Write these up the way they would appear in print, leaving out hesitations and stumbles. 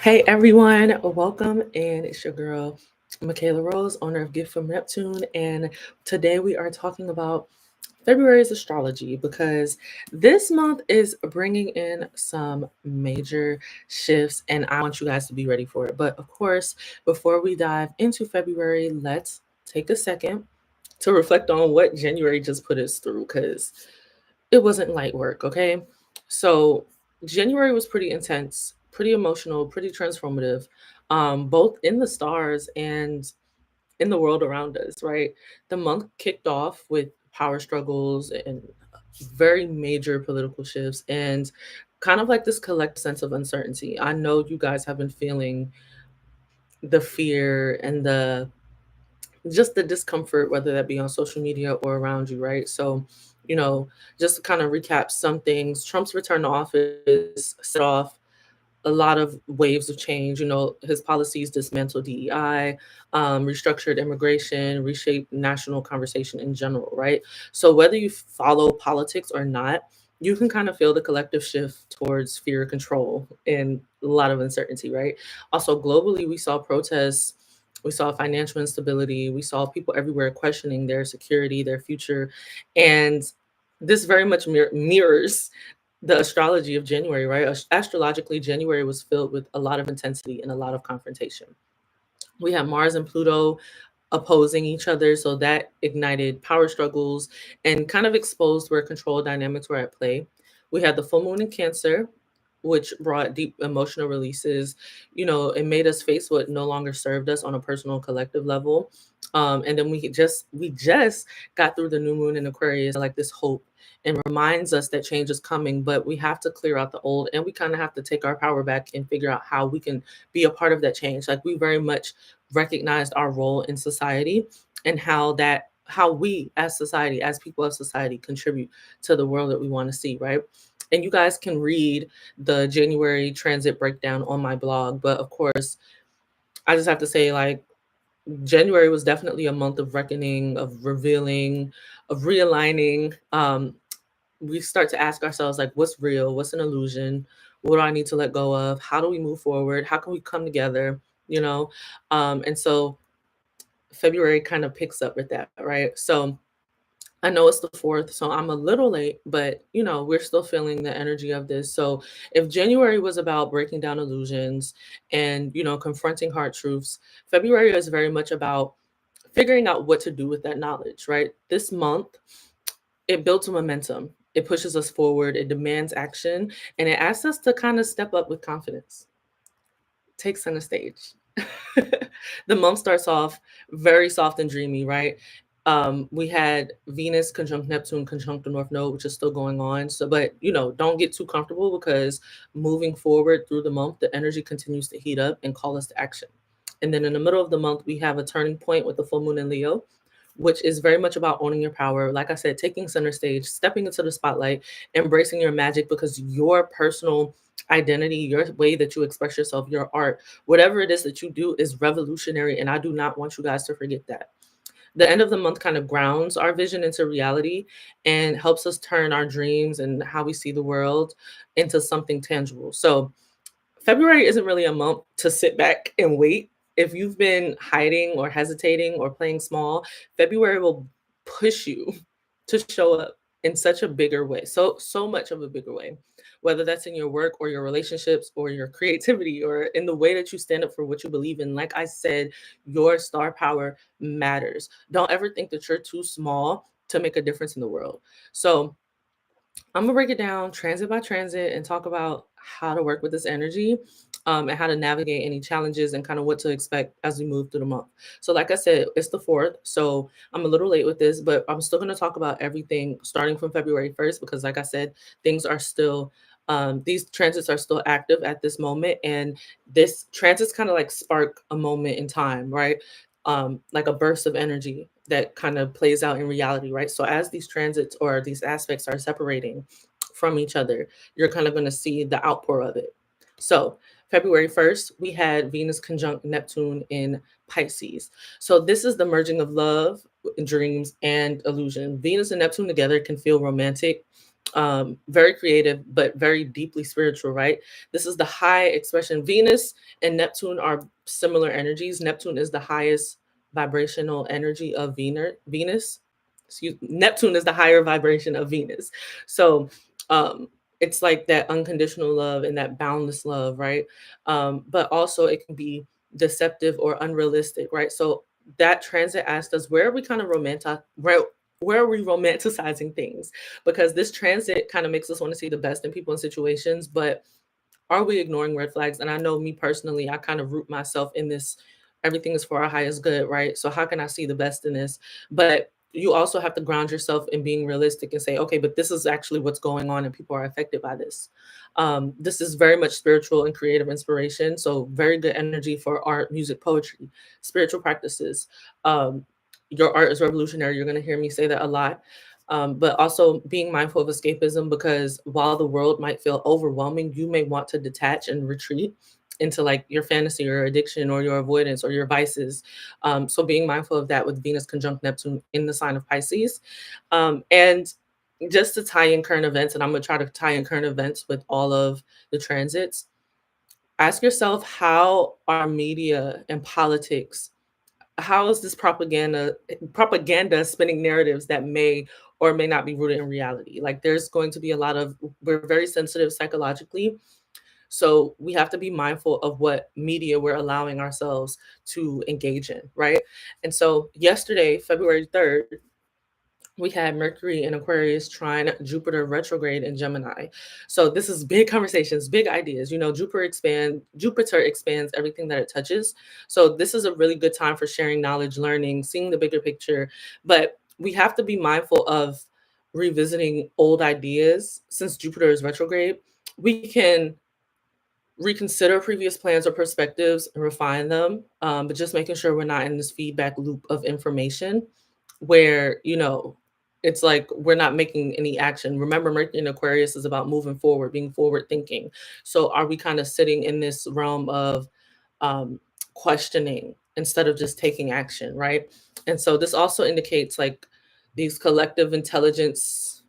Hey everyone, welcome. And it's your girl, Michaela Rose, owner of Gift from Neptune. And today we are talking about February's astrology because this month is bringing in some major shifts, and I want you guys to be ready for it. But of course, before we dive into February, let's take a second to reflect on what January just put us through because it wasn't light work, okay? So January was pretty intense, pretty emotional, pretty transformative, both in the stars and in the world around us, right? The month kicked off with power struggles and very major political shifts and kind of like this collective sense of uncertainty. I know you guys have been feeling the fear and the just the discomfort, whether that be on social media or around you, right? So, you know, just to kind of recap some things, Trump's return to office set off a lot of waves of change. His policies dismantled DEI, restructured immigration, reshaped national conversation in general, right? So, whether you follow politics or not, you can kind of feel the collective shift towards fear, control, and a lot of uncertainty, right? Also, globally, we saw protests, we saw financial instability, we saw people everywhere questioning their security, their future. And this very much mirrors the astrology of January, right? Astrologically, January was filled with a lot of intensity and a lot of confrontation. We have Mars and Pluto opposing each other, so that ignited power struggles and kind of exposed where control dynamics were at play. We had the full moon in Cancer, which brought deep emotional releases. It made us face what no longer served us on a personal and collective level. And then we just got through the new moon in Aquarius, like this hope and reminds us that change is coming, but we have to clear out the old and we kind of have to take our power back and figure out how we can be a part of that change. Like we very much recognized our role in society and how we as society, as people of society, contribute to the world that we want to see, right? And you guys can read the January transit breakdown on my blog. But of course, I just have to say, like, January was definitely a month of reckoning, of revealing, of realigning. We start to ask ourselves, like, what's real? What's an illusion? What do I need to let go of? How do we move forward? How can we come together? You know? And so February kind of picks up with that, right? So I know it's the fourth, so I'm a little late, but we're still feeling the energy of this. So if January was about breaking down illusions and confronting hard truths, February is very much about figuring out what to do with that knowledge, right? This month, it builds momentum. It pushes us forward, it demands action, and it asks us to kind of step up with confidence. Take center stage. The month starts off very soft and dreamy, right? We had Venus conjunct Neptune conjunct the North Node, which is still going on. So, but don't get too comfortable because moving forward through the month, the energy continues to heat up and call us to action. And then in the middle of the month, we have a turning point with the full moon in Leo, which is very much about owning your power. Like I said, taking center stage, stepping into the spotlight, embracing your magic because your personal identity, your way that you express yourself, your art, whatever it is that you do is revolutionary. And I do not want you guys to forget that. The end of the month kind of grounds our vision into reality and helps us turn our dreams and how we see the world into something tangible. So, February isn't really a month to sit back and wait. If you've been hiding or hesitating or playing small, February will push you to show up in such a bigger way. So much of a bigger way. Whether that's in your work or your relationships or your creativity or in the way that you stand up for what you believe in. Like I said, your star power matters. Don't ever think that you're too small to make a difference in the world. So, I'm gonna break it down transit by transit and talk about how to work with this energy, and how to navigate any challenges and kind of what to expect as we move through the month. So, like I said, it's the fourth, so I'm a little late with this, but I'm still going to talk about everything starting from February 1st because, like I said, things are still. These transits are still active at this moment, and this transits kind of like spark a moment in time, right? Like a burst of energy that kind of plays out in reality, right? So as these transits or these aspects are separating from each other, you're kind of going to see the outpour of it. So February 1st, we had Venus conjunct Neptune in Pisces. So this is the merging of love, dreams, and illusion. Venus and Neptune together can feel romantic, very creative, but very deeply spiritual, right? This is the high expression. Venus and Neptune are similar energies. Neptune is the highest vibrational energy of Venus. Neptune is the higher vibration of Venus. So um, it's like that unconditional love and that boundless love, right? But also it can be deceptive or unrealistic, right? So that transit asked us, where are we kind of where are we romanticizing things? Because this transit kind of makes us want to see the best in people and situations, but are we ignoring red flags? And I know me personally, I kind of root myself in this, everything is for our highest good, right? So how can I see the best in this? But you also have to ground yourself in being realistic and say, okay, but this is actually what's going on and people are affected by this. This is very much spiritual and creative inspiration. So very good energy for art, music, poetry, spiritual practices. Um, your art is revolutionary. You're going to hear me say that a lot. But also being mindful of escapism, because while the world might feel overwhelming, you may want to detach and retreat into like your fantasy or addiction or your avoidance or your vices. So being mindful of that with Venus conjunct Neptune in the sign of Pisces. And just to tie in current events, and I'm going to try to tie in current events with all of the transits, ask yourself, how are media and politics, how is this propaganda spinning narratives that may or may not be rooted in reality? Like there's going to be a lot of, we're very sensitive psychologically, so we have to be mindful of what media we're allowing ourselves to engage in, right? And so yesterday, February 3rd, we had Mercury in Aquarius trine Jupiter retrograde in Gemini. So this is big conversations, big ideas. You know, Jupiter expands everything that it touches. So this is a really good time for sharing knowledge, learning, seeing the bigger picture. But we have to be mindful of revisiting old ideas. Since Jupiter is retrograde, we can reconsider previous plans or perspectives and refine them, but just making sure we're not in this feedback loop of information where, you know, it's like we're not making any action. Remember, Mercury in Aquarius is about moving forward, being forward thinking. So are we kind of sitting in this realm of um, questioning instead of just taking action, right? And so this also indicates like these collective intelligence,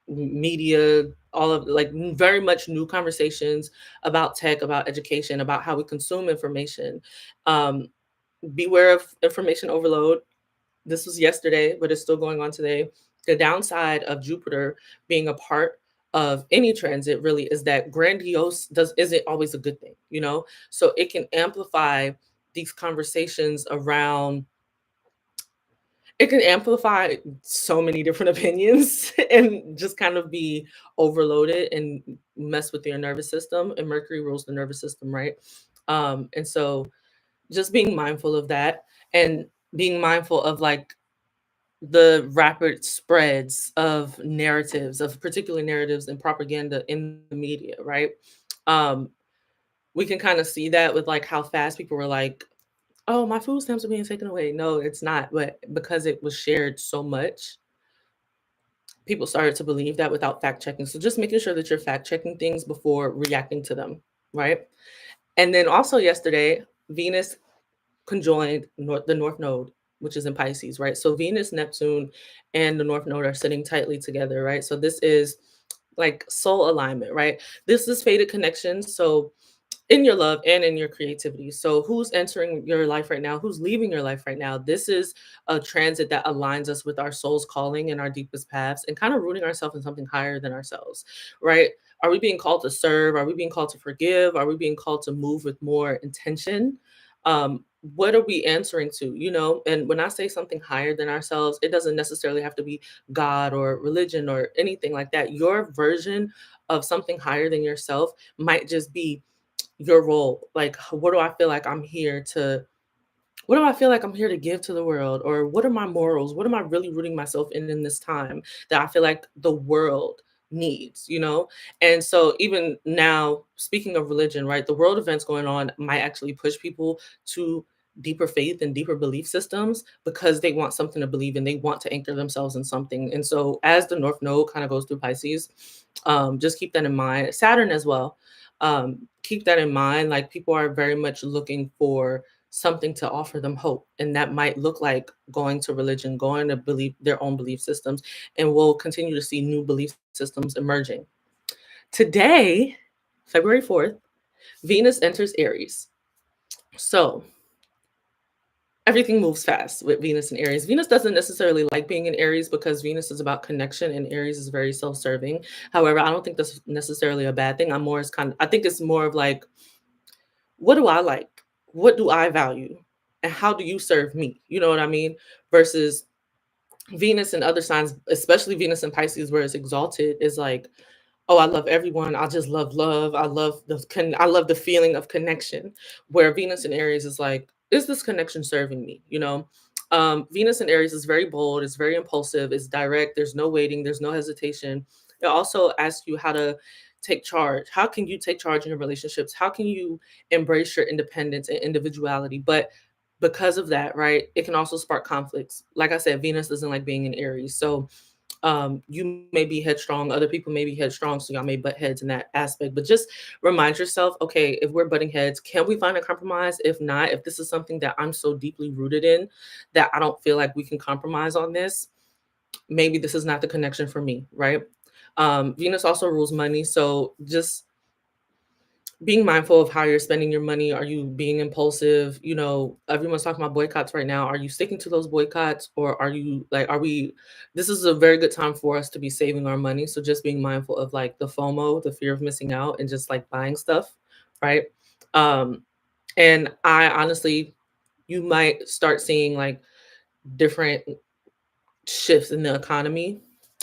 media, all of like very much new conversations about tech, about education, about how we consume information. Um, Beware of information overload. This was yesterday, but it's still going on today. The downside of Jupiter being a part of any transit really is that grandiose isn't always a good thing, you know? So it can amplify these conversations around, it can amplify so many different opinions and just kind of be overloaded and mess with your nervous system. And Mercury rules the nervous system, right? And so just being mindful of that, and being mindful of like the rapid spreads of narratives, of particular narratives and propaganda in the media, right? Um, we can kind of see that with like how fast people were like, oh, my food stamps are being taken away. No, it's not. But because it was shared so much, people started to believe that without fact checking. So just making sure that you're fact checking things before reacting to them, right? And then also yesterday, Venus conjoined the North Node, which is in Pisces, right? So Venus, Neptune, and the North Node are sitting tightly together, right? So this is like soul alignment, right? This is fated connections. So in your love and in your creativity. So who's entering your life right now? Who's leaving your life right now? This is a transit that aligns us with our soul's calling and our deepest paths, and kind of rooting ourselves in something higher than ourselves, right? Are we being called to serve? Are we being called to forgive? Are we being called to move with more intention? What are we answering to, you know? And when I say something higher than ourselves, it doesn't necessarily have to be God or religion or anything like that. Your version of something higher than yourself might just be your role. Like, what do I feel like I'm here to, what do I feel like I'm here to give to the world? Or what are my morals? What am I really rooting myself in this time that I feel like the world needs, you know? And so even now, speaking of religion, right, the world events going on might actually push people to deeper faith and deeper belief systems because they want something to believe in. They want to anchor themselves in something. And so as the North Node kind of goes through Pisces, just keep that in mind. Saturn as well. Keep that in mind. Like people are very much looking for something to offer them hope. And that might look like going to religion, going to believe their own belief systems, and we'll continue to see new belief systems emerging. Today, February 4th, Venus enters Aries. So everything moves fast with Venus and Aries. Venus doesn't necessarily like being in Aries because Venus is about connection and Aries is very self-serving. However, I don't think that's necessarily a bad thing. I think it's more of like, what do I like? What do I value? And how do you serve me? You know what I mean? Versus Venus and other signs, especially Venus and Pisces, where it's exalted, is like, oh, I love everyone. I just love love. I love the feeling of connection. Where Venus and Aries is like, is this connection serving me? Venus and Aries is very bold. It's very impulsive. It's direct. There's no waiting. There's no hesitation. It also asks you how to take charge. How can you take charge in your relationships? How can you embrace your independence and individuality? But because of that, right, it can also spark conflicts. Like I said, Venus doesn't like being in Aries. So you may be headstrong, other people may be headstrong, so y'all may butt heads in that aspect. But just remind yourself, okay, if we're butting heads, can we find a compromise? If not, if this is something that I'm so deeply rooted in that I don't feel like we can compromise on this, maybe this is not the connection for me, right? Venus also rules money, so just being mindful of how you're spending your money. Are you being impulsive? Everyone's talking about boycotts right now. Are you sticking to those boycotts, or are we this is a very good time for us to be saving our money. So just being mindful of like the FOMO, the fear of missing out, and just like buying stuff, right? Um, and I honestly, you might start seeing like different shifts in the economy,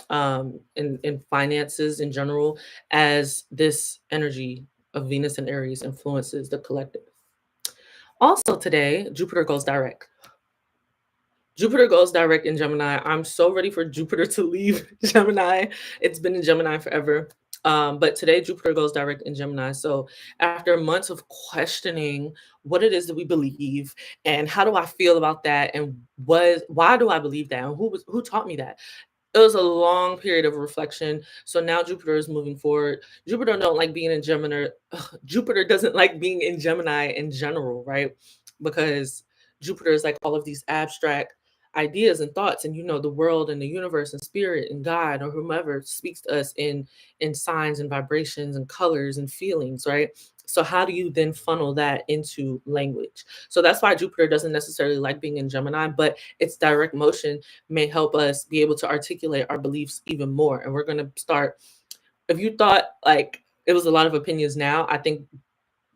in finances in general, as this energy of Venus and Aries influences the collective. Also today, Jupiter goes direct. Jupiter goes direct in Gemini. I'm so ready for Jupiter to leave Gemini. It's been in Gemini forever. But today, Jupiter goes direct in Gemini. So, after months of questioning what it is that we believe and how do I feel about that, and why do I believe that, and who taught me that, it was a long period of reflection. So now Jupiter is moving forward. Jupiter don't like being in Gemini. Jupiter doesn't like being in Gemini in general, right? Because Jupiter is like all of these abstract ideas and thoughts, and the world and the universe and spirit and God or whomever speaks to us in signs and vibrations and colors and feelings, right? So how do you then funnel that into language? So that's why Jupiter doesn't necessarily like being in Gemini, but its direct motion may help us be able to articulate our beliefs even more. And we're going to start, if you thought like it was a lot of opinions now, I think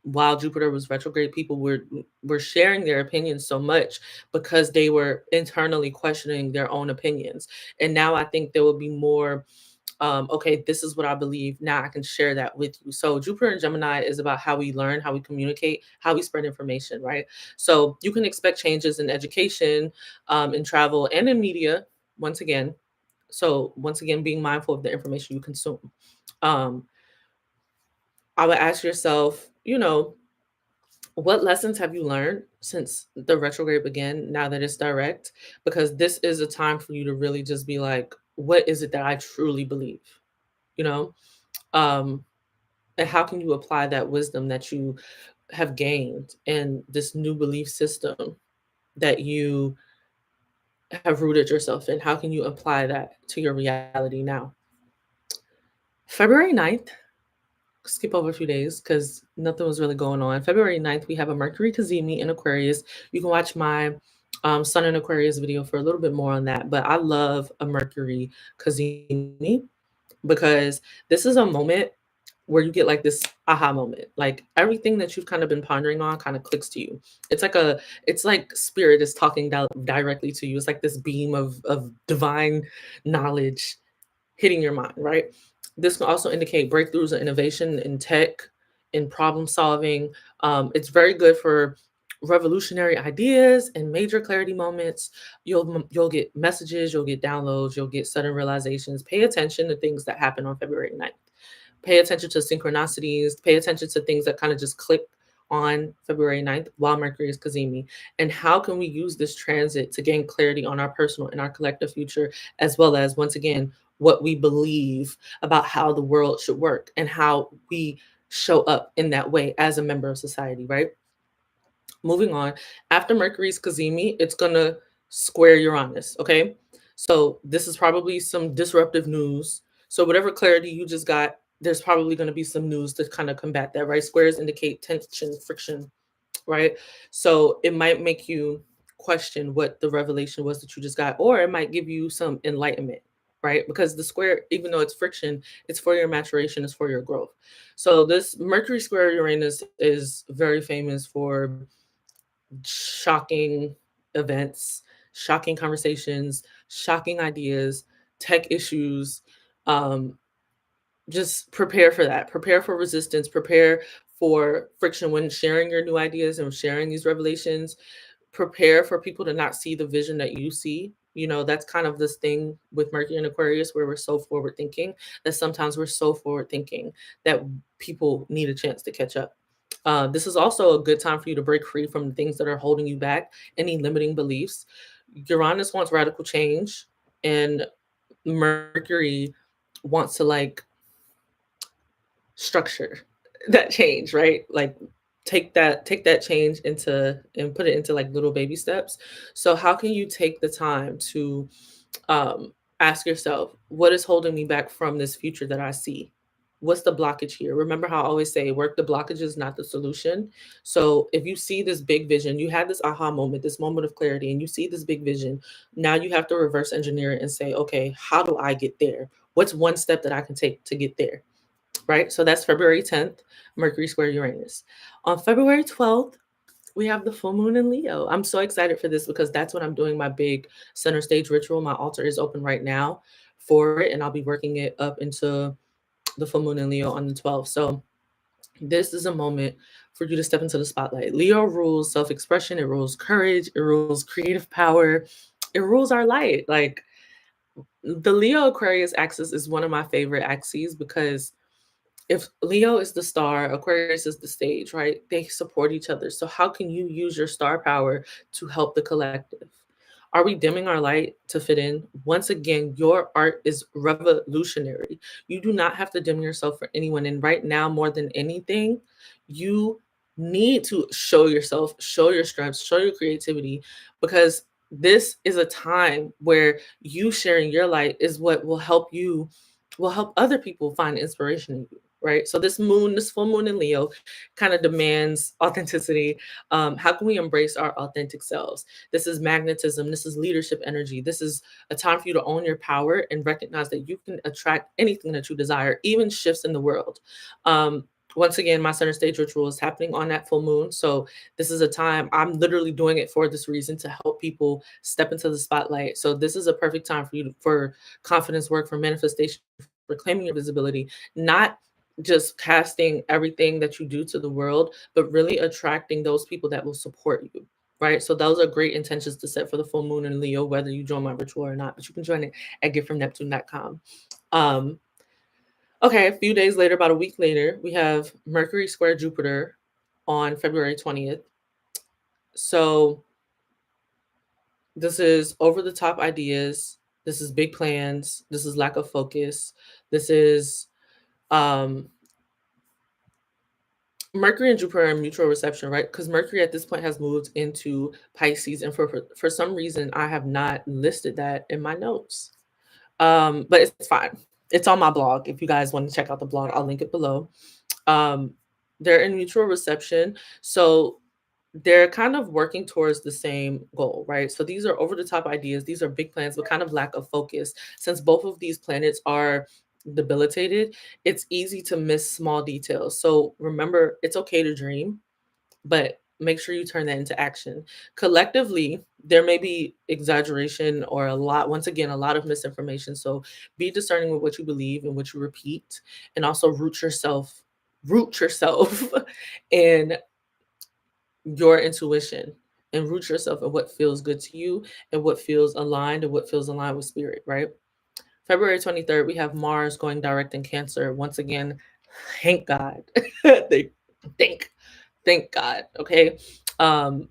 while Jupiter was retrograde, people were sharing their opinions so much because they were internally questioning their own opinions. And now I think there will be more, okay, this is what I believe. Now I can share that with you. So Jupiter and Gemini is about how we learn, how we communicate, how we spread information, right? So you can expect changes in education, in travel, and in media, once again. So once again, being mindful of the information you consume. Um, I would ask yourself, what lessons have you learned since the retrograde began, now that it's direct? Because this is a time for you to really just be like, what is it that I truly believe? You know? Um, and how can you apply that wisdom that you have gained in this new belief system that you have rooted yourself in? How can you apply that to your reality now? February 9th, skip over a few days because nothing was really going on. February 9th, we have a Mercury Cazimi in Aquarius. You can watch my Sun in Aquarius video for a little bit more on that. But I love a Mercury Cazimi because this is a moment where you get like this aha moment. Like everything that you've kind of been pondering on kind of clicks to you. It's like spirit is talking directly to you. It's like this beam of divine knowledge hitting your mind, right? This can also indicate breakthroughs and innovation in tech, in problem solving. It's very good for revolutionary ideas and major clarity moments. You'll get messages, you'll get downloads, you'll get sudden realizations. Pay attention to things that happen on February 9th. Pay attention to synchronicities. Pay attention to things that kind of just click on February 9th while Mercury is Cazimi. And how can we use this transit to gain clarity on our personal and our collective future, as well as, once again, what we believe about how the world should work and how we show up in that way as a member of society, right? Moving on, after Mercury's Cazimi, it's gonna square Uranus, okay? So this is probably some disruptive news. So whatever clarity you just got, there's probably gonna be some news to kind of combat that, right? Squares indicate tension, friction, right? So it might make you question what the revelation was that you just got, or it might give you some enlightenment, right? Because the square, even though it's friction, it's for your maturation, it's for your growth. So this Mercury square Uranus is very famous for shocking events, shocking conversations, shocking ideas, tech issues. Um, just prepare for that. Prepare for resistance. Prepare for friction when sharing your new ideas and sharing these revelations. Prepare for people to not see the vision that you see. You know, that's kind of this thing with Mercury and Aquarius where we're so forward thinking that sometimes we're so forward thinking that people need a chance to catch up. This is also a good time for you to break free from the things that are holding you back, any limiting beliefs. Uranus wants radical change, and Mercury wants to like structure that change, right? Like take that change into and put it into like little baby steps. So how can you take the time to ask yourself, what is holding me back from this future that I see? What's the blockage here? Remember how I always say work the blockages, not the solution. So if you see this big vision, you had this aha moment, this moment of clarity, and you see this big vision, now you have to reverse engineer it and say, okay, how do I get there? What's one step that I can take to get there? Right? So that's February 10th, Mercury square Uranus. On February 12th, we have the full moon in Leo. I'm so excited for this because that's when I'm doing my big center stage ritual. My altar is open right now for it, and I'll be working it up into the full moon in Leo on the 12th. So this is a moment for you to step into the spotlight. Leo rules self-expression, it rules courage, it rules creative power, it rules our light. Like the Leo Aquarius axis is one of my favorite axes because if Leo is the star, Aquarius is the stage, right? They support each other. So how can you use your star power to help the collective? Are we dimming our light to fit in? Once again, your art is revolutionary. You do not have to dim yourself for anyone. And right now, more than anything, you need to show yourself, show your strengths, show your creativity, because this is a time where you sharing your light is what will help other people find inspiration in you, right? So this moon, this full moon in Leo kind of demands authenticity. How can we embrace our authentic selves? This is magnetism. This is leadership energy. This is a time for you to own your power and recognize that you can attract anything that you desire, even shifts in the world. Once again, my center stage ritual is happening on that full moon. So this is a time I'm literally doing it for this reason to help people step into the spotlight. So this is a perfect time for you for confidence work, for manifestation, for claiming your visibility, not just casting everything that you do to the world, but really attracting those people that will support you. Right. So those are great intentions to set for the full moon in Leo, whether you join my ritual or not, but you can join it at giftfromneptune.com. Um, okay, a few days later, about a week later, we have Mercury square Jupiter on February 20th. So this is over the top ideas. This is big plans. This is lack of focus. This is um Mercury and Jupiter are in mutual reception, right? Because Mercury at this point has moved into Pisces, and for some reason I have not listed that in my notes. But it's fine. It's on my blog. If you guys want to check out the blog, I'll link it below. Um, they're in mutual reception, so they're kind of working towards the same goal, right? So these are over the top ideas. These are big plans, but kind of lack of focus. Since both of these planets are debilitated, it's easy to miss small details. So remember, it's okay to dream, but make sure you turn that into action. Collectively, there may be exaggeration or once again, a lot of misinformation. So be discerning with what you believe and what you repeat, and also root yourself in your intuition, and root yourself in what feels good to you and what feels aligned and what feels aligned with spirit, right? February 23rd, we have Mars going direct in Cancer. Once again, thank God. They thank thank God. Okay. Um,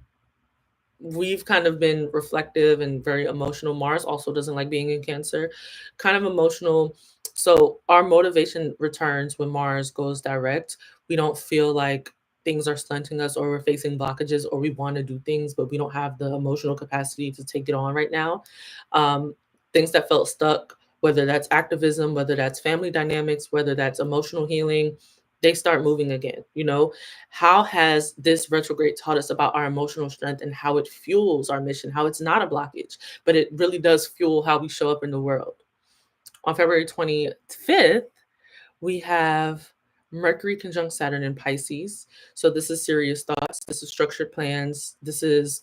we've kind of been reflective and very emotional. Mars also doesn't like being in Cancer, kind of emotional. So our motivation returns when Mars goes direct. We don't feel like things are stunting us, or we're facing blockages, or we want to do things but we don't have the emotional capacity to take it on right now. um, Things that felt stuck, whether that's activism, whether that's family dynamics, whether that's emotional healing, they start moving again. How has this retrograde taught us about our emotional strength and how it fuels our mission, how it's not a blockage, but it really does fuel how we show up in the world? On February 25th, we have Mercury conjunct Saturn in Pisces. So this is serious thoughts. This is structured plans. This is,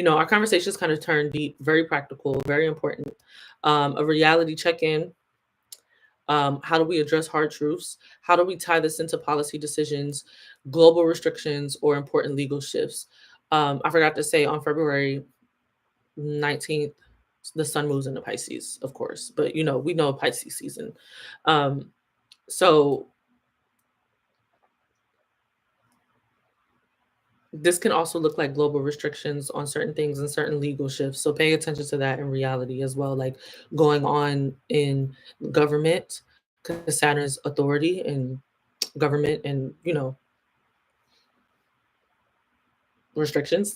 our conversations kind of turn deep, very practical, very important. A reality check-in. How do we address hard truths? How do we tie this into policy decisions, global restrictions, or important legal shifts? I forgot to say on February 19th, the sun moves into Pisces, of course, but we know Pisces season. So this can also look like global restrictions on certain things and certain legal shifts. So pay attention to that in reality as well, like going on in government, because Saturn is authority and government and, restrictions.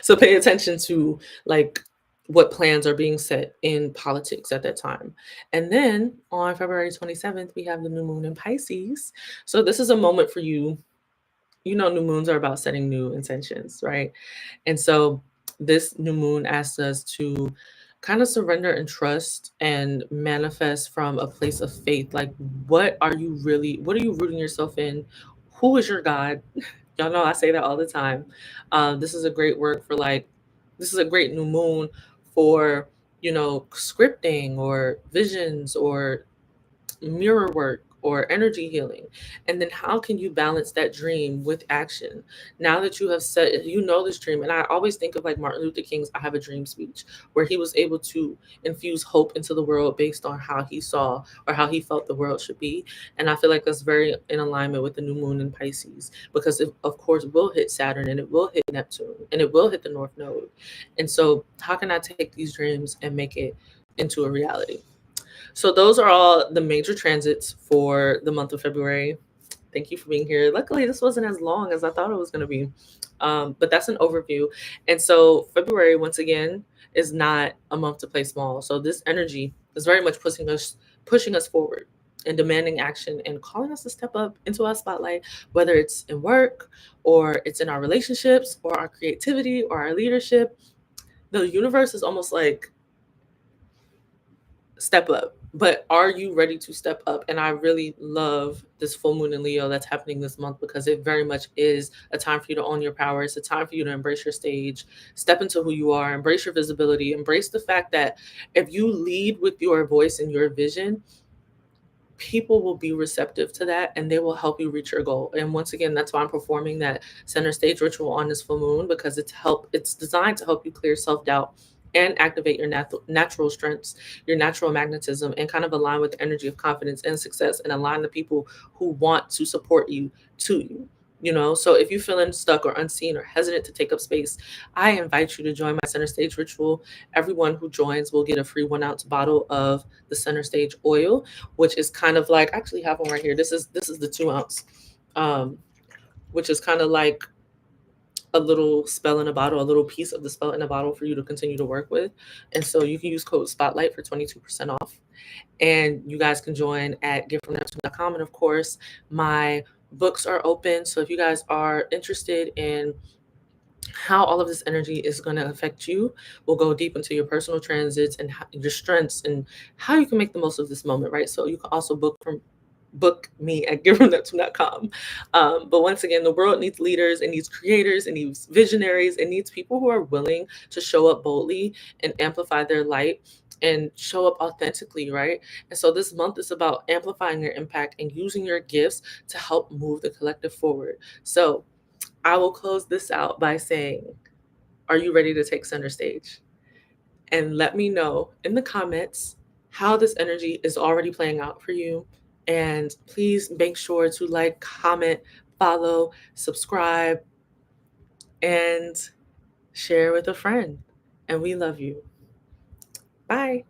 So pay attention to like what plans are being set in politics at that time. And then on February 27th, we have the new moon in Pisces. So this is a moment for you. New moons are about setting new intentions, right? And so this new moon asks us to kind of surrender and trust and manifest from a place of faith. Like, what are you rooting yourself in? Who is your God? Y'all know I say that all the time. This is a great work for this is a great new moon for, scripting or visions or mirror work or energy healing. And then how can you balance that dream with action now that you have set this dream? And I always think of like Martin Luther King's I Have a Dream speech, where he was able to infuse hope into the world based on how he saw or how he felt the world should be. And I feel like that's very in alignment with the new moon in Pisces, because it of course will hit Saturn and it will hit Neptune and it will hit the North Node. And so how can I take these dreams and make it into a reality? So those are all the major transits for the month of February. Thank you for being here. Luckily, this wasn't as long as I thought it was going to be, but that's an overview. And so February, once again, is not a month to play small. So this energy is very much pushing us forward and demanding action and calling us to step up into our spotlight, whether it's in work or it's in our relationships or our creativity or our leadership. The universe is almost like step up, but are you ready to step up? And I really love this full moon in Leo that's happening this month, because it very much is a time for you to own your power. It's a time for you to embrace your stage, step into who you are, embrace your visibility, embrace the fact that if you lead with your voice and your vision, people will be receptive to that and they will help you reach your goal. And once again, that's why I'm performing that center stage ritual on this full moon, because it's designed to help you clear self-doubt and activate your natural strengths, your natural magnetism, and kind of align with the energy of confidence and success, and align the people who want to support you to you. So if you're feeling stuck or unseen or hesitant to take up space, I invite you to join my center stage ritual. Everyone who joins will get a free 1 ounce bottle of the center stage oil, which is kind of like, I actually have one right here. This is the 2 ounce, which is kind of like a little spell in a bottle, a little piece of the spell in a bottle for you to continue to work with. And so you can use code Spotlight for 22% off. And you guys can join at giftfromneptune.com. And of course, my books are open. So if you guys are interested in how all of this energy is going to affect you, we'll go deep into your personal transits and your strengths and how you can make the most of this moment, right? So you can also book me at giftfromneptune.com. But once again, the world needs leaders, it needs creators, it needs visionaries, it needs people who are willing to show up boldly and amplify their light and show up authentically, right? And so this month is about amplifying your impact and using your gifts to help move the collective forward. So I will close this out by saying, are you ready to take center stage? And let me know in the comments how this energy is already playing out for you. And please make sure to like, comment, follow, subscribe, and share with a friend. And we love you. Bye.